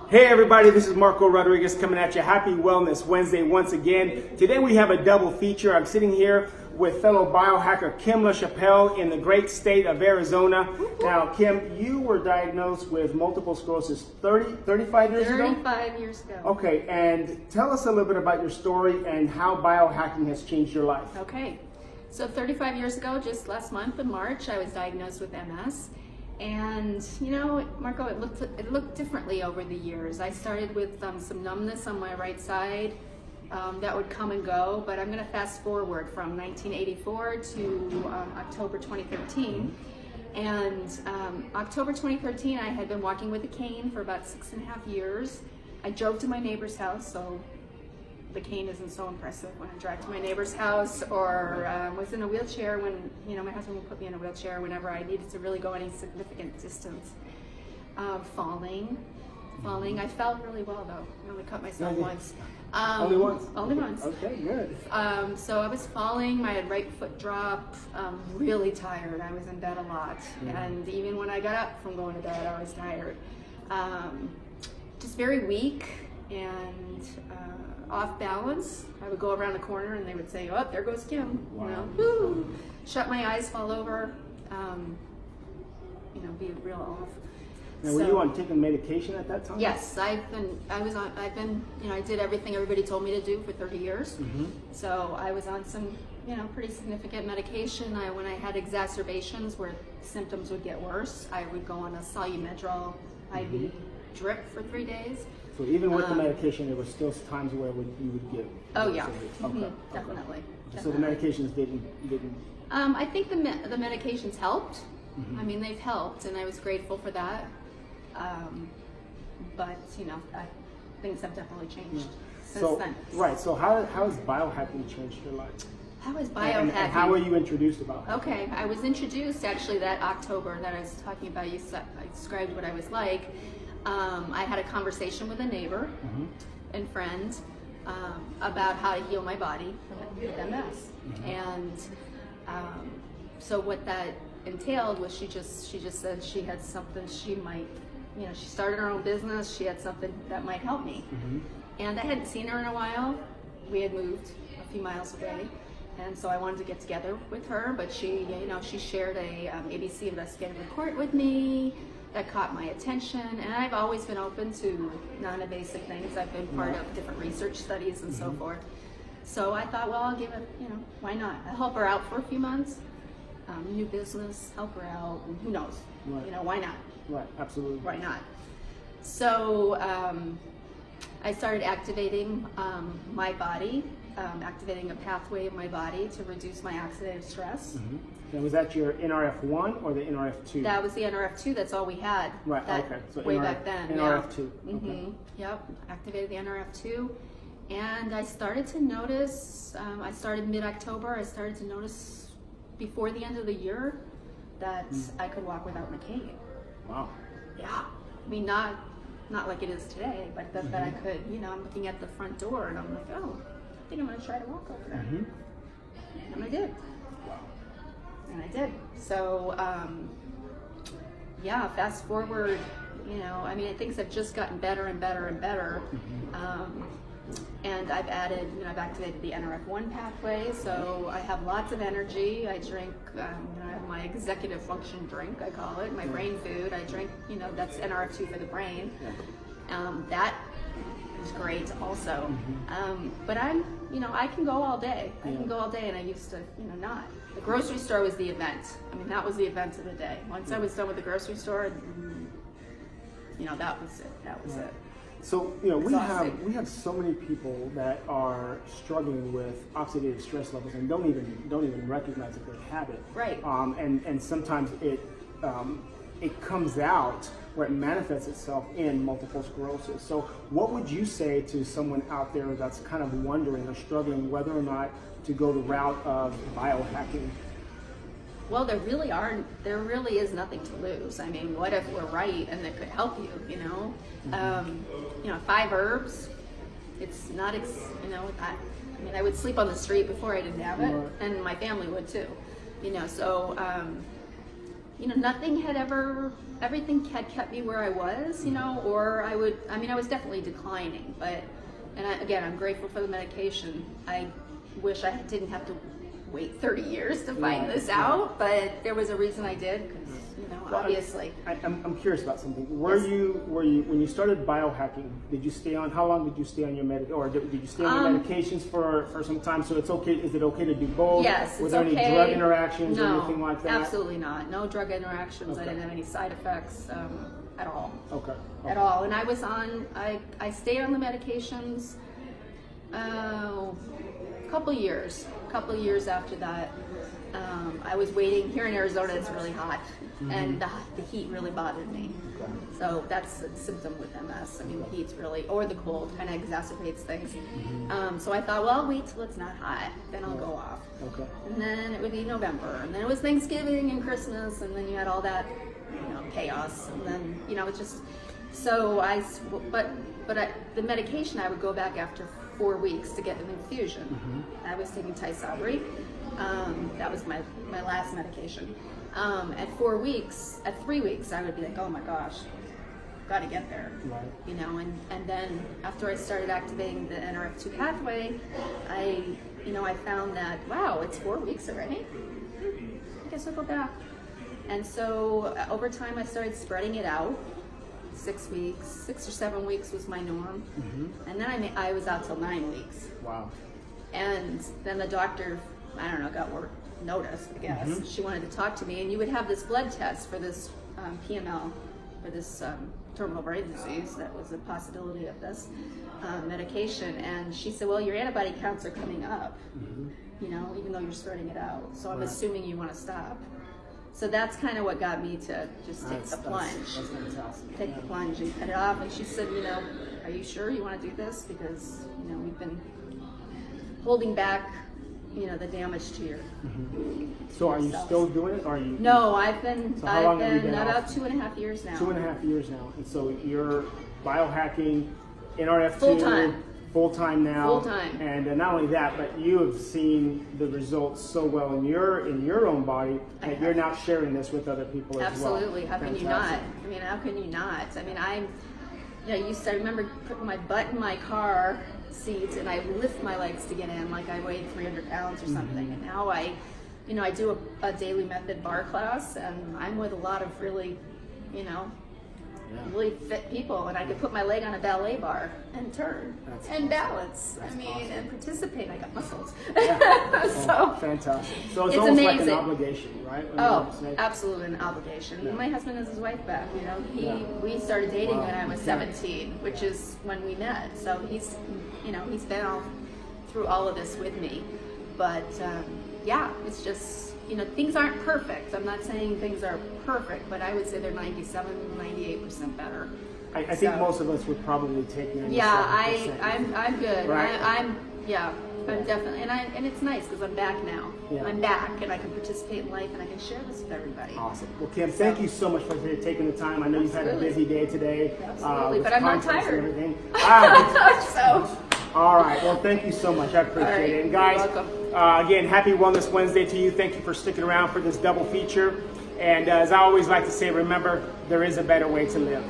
Hey everybody, this is Marco Rodriguez coming at you. Happy Wellness Wednesday once again. Today we have a double feature. I'm sitting here with fellow biohacker Kim Chapelle in the great state of Arizona. Now, Kim, you were diagnosed with multiple sclerosis 35 years ago? 35 years ago. Okay, and tell us a little bit about your story and how biohacking has changed your life. Okay, so 35 years ago, just last month in March, I was diagnosed with MS. And you know, Marco, it looked differently over the years. I started with some numbness on my right side that would come and go, but I'm going to fast forward from 1984 to October 2013. And October 2013, I had been walking with a cane for about 6.5 years. I drove to my neighbor's house, so the cane isn't so impressive when I drive to my neighbor's house, or was in a wheelchair when, you know, my husband would put me in a wheelchair whenever I needed to really go any significant distance. Falling. I fell really well though. I only cut myself once. Only once? Only once. Okay, good. So I was falling, my right foot dropped, really tired. I was in bed a lot. And even when I got up from going to bed, I was tired. Just very weak and off balance. I would go around the corner and they would say, "Oh, there goes Kim." Wow. You know, whoo! Shut my eyes, fall over. You know, be real off. Now, were you on taking medication at that time? Yes, I did everything everybody told me to do for 30 years. So I was on some, you know, pretty significant medication. When I had exacerbations where symptoms would get worse, I would go on a Solumedrol IV drip for 3 days. So even with the medication, there were still times where you would get. Oh yeah, Okay. definitely. So the medications didn't. I think the medications helped. I mean, they've helped, and I was grateful for that. But you know, things have definitely changed since then. Right. So how has biohacking changed your life? How is biohacking? And how were you introduced about it? Okay, I was introduced actually that October that I was talking about. I described what I was like. I had a conversation with a neighbor and friend about how to heal my body with MS, and so what that entailed was she just said she had something she might, you know, she started her own business. She had something that might help me, and I hadn't seen her in a while. We had moved a few miles away. And so I wanted to get together with her, but she, you know, she shared a ABC investigative report with me that caught my attention, and I've always been open to non-invasive things. I've been part of different research studies and so forth. So I thought, well, I'll give it, you know, why not? I'll help her out for a few months, new business, help her out, and who knows? Right. You know, why not? Right, absolutely. Why not? So I started activating my body, activating a pathway of my body to reduce my oxidative stress. And was that your NRF1 or the NRF2? That was the NRF2. That's all we had. Right. That Okay. So way back then. NRF2. Yeah. Okay. Yep. Activated the NRF2, and I started to notice. I started mid-October. I started to notice before the end of the year that I could walk without my cane. Wow. Yeah. I mean, not like it is today, but that I could. You know, I'm looking at the front door, and I'm like, oh, I think I'm going to try to walk over there. And I did. Wow. And I did. So, yeah, fast forward, you know, I mean, things have just gotten better and better and better. And I've added, you know, I've activated the NRF1 pathway, so I have lots of energy. I drink, you know, I have my executive function drink, I call it, my brain food. I drink, you know, that's NRF2 for the brain. That is great also. But I'm, you know, I can go all day. I can go all day, and I used to, you know, not. The grocery store was the event. I mean, that was the event of the day. Once I was done with the grocery store, you know, that was it. That was it. So, you know, we have so many people that are struggling with oxidative stress levels and don't even recognize that they have it. Right. And sometimes it comes out where it manifests itself in multiple sclerosis. So what would you say to someone out there that's kind of wondering or struggling whether or not to go the route of biohacking? Well, there really is nothing to lose. I mean, what if we're right and it could help you, you know? You know, 5 herbs, it's not, you know, I mean, I would sleep on the street before I didn't have it, and my family would too, you know, so nothing had everything had kept me where I was, or I was definitely declining, again, I'm grateful for the medication. I wish I didn't have to wait 30 years to find this out, but there was a reason I did, because, obviously. I'm curious about something. Were you when you started biohacking? Did you stay on? How long did you stay on your did you stay on your medications for some time? So it's okay. Is it okay to do both? Yes, Was it's there okay. any drug interactions or No, anything like that? absolutely not. No drug interactions. I didn't have any side effects at all. Okay. At all. And I was I stayed on the medications a couple years after that. I was waiting. Here in Arizona, it's really hot, and the heat really bothered me. Okay. So that's a symptom with MS. I mean, the heat's or the cold kind of exacerbates things. So I thought, well, I'll wait till it's not hot, then I'll go off. Okay. And then it would be November, and then it was Thanksgiving and Christmas, and then you had all that, chaos, and then it's just. So the medication, I would go back after 4 weeks to get an infusion. I was taking Tysabri. That was my last medication. At 3 weeks, I would be like, oh my gosh, got to get there. Right. And then after I started activating the NRF2 pathway, I found that, wow, it's 4 weeks already. I guess I'll go back. And so over time, I started spreading it out. 6 weeks, 6 or 7 weeks was my norm. And then I was out till 9 weeks. Wow. And then the doctor, I don't know, got noticed, I guess. She wanted to talk to me, and you would have this blood test for this PML, for this terminal brain disease. That was a possibility of this medication. And she said, well, your antibody counts are coming up, even though you're spreading it out. So I'm assuming you want to stop. So that's kind of what got me to just take the plunge. That's fantastic. Take the plunge and cut it off. And she said, are you sure you want to do this? Because, we've been holding back, the damage to your. So are you still doing it? Or are you? No, I've been about off? 2.5 years now. 2.5 years now. And so you're biohacking NRF2 Full-time. Full-time now. Full-time. And not only that, but you have seen the results so well in your own body that you're now sharing this with other people as well. Absolutely. How can you not? I mean, how can you not? I mean, I remember putting my butt in my car seat and I lift my legs to get in like I weighed 300 pounds or something. And now I do a daily method bar class, and I'm with a lot of really, really fit people, and I could put my leg on a ballet bar and turn and balance. And participate. I got muscles. So fantastic. So it's almost amazing. like an obligation, right? Absolutely an obligation. Yeah. My husband has his wife back. We started dating when I was 17, which is when we met. So he's been through all of this with me. But it's just. Things aren't perfect. I'm not saying things are perfect, but I would say they're 98% better. I think most of us would probably take 97%. Yeah, I'm good. Right? I'm definitely, and it's nice because I'm back now. Yeah. I'm back, and I can participate in life, and I can share this with everybody. Awesome. Well, Kim, thank you so much for taking the time. I know you've had a busy day today. Absolutely, but I'm not tired. And everything. So. All right. Well, thank you so much. I appreciate it. And guys, you're welcome. Again, happy Wellness Wednesday to you. Thank you for sticking around for this double feature. And as I always like to say, remember, there is a better way to live.